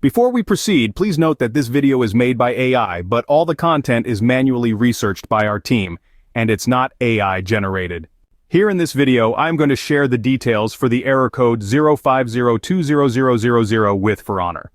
Before we proceed, please note that this video is made by AI, but all the content is manually researched by our team, and it's not AI generated. Here in this video, I'm going to share the details for the error code 050200000 with For Honor.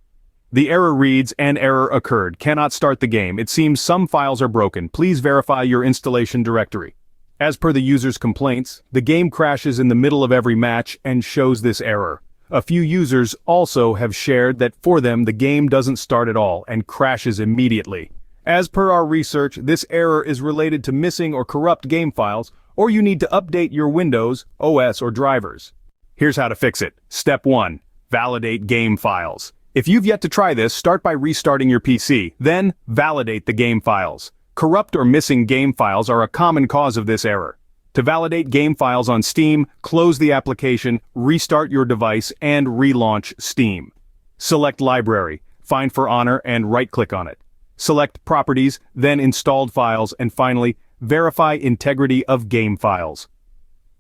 The error reads, "An error occurred, cannot start the game. It seems some files are broken. Please verify your installation directory." As per the user's complaints, the game crashes in the middle of every match and shows this error. A few users also have shared that for them the game doesn't start at all and crashes immediately. As per our research, this error is related to missing or corrupt game files, or you need to update your Windows, OS, or drivers. Here's how to fix it. Step 1. Validate game files. If you've yet to try this, start by restarting your PC, then validate the game files. Corrupt or missing game files are a common cause of this error. To validate game files on Steam, close the application, restart your device, and relaunch Steam. Select Library, find For Honor, and right-click on it. Select Properties, then Installed Files, and finally, verify integrity of game files.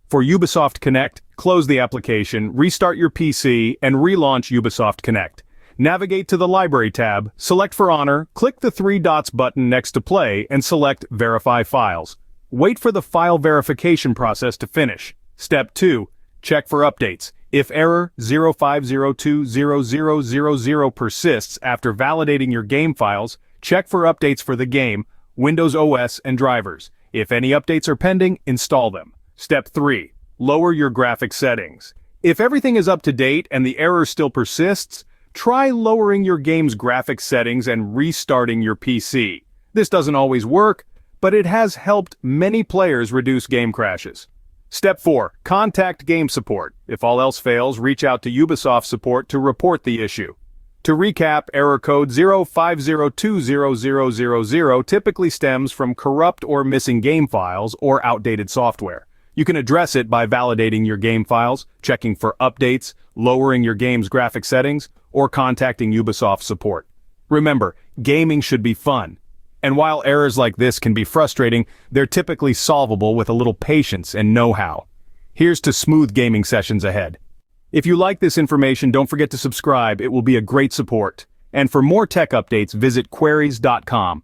For Ubisoft Connect, close the application, restart your PC, and relaunch Ubisoft Connect. Navigate to the Library tab, select For Honor, click the three dots button next to Play, and select Verify Files. Wait for the file verification process to finish. Step 2. Check for updates. If error 050200000 persists after validating your game files, check for updates for the game, Windows OS, and drivers. If any updates are pending, install them. Step 3. Lower your graphics settings. If everything is up to date and the error still persists, try lowering your game's graphics settings and restarting your PC. This doesn't always work, but it has helped many players reduce game crashes. Step 4. Contact game support. If all else fails, reach out to Ubisoft support to report the issue. To recap, error code 0502000 typically stems from corrupt or missing game files or outdated software. You can address it by validating your game files, checking for updates, lowering your game's graphic settings, or contacting Ubisoft support. Remember, gaming should be fun. And while errors like this can be frustrating, they're typically solvable with a little patience and know-how. Here's to smooth gaming sessions ahead. If you like this information, don't forget to subscribe. It will be a great support. And for more tech updates, visit queries.com.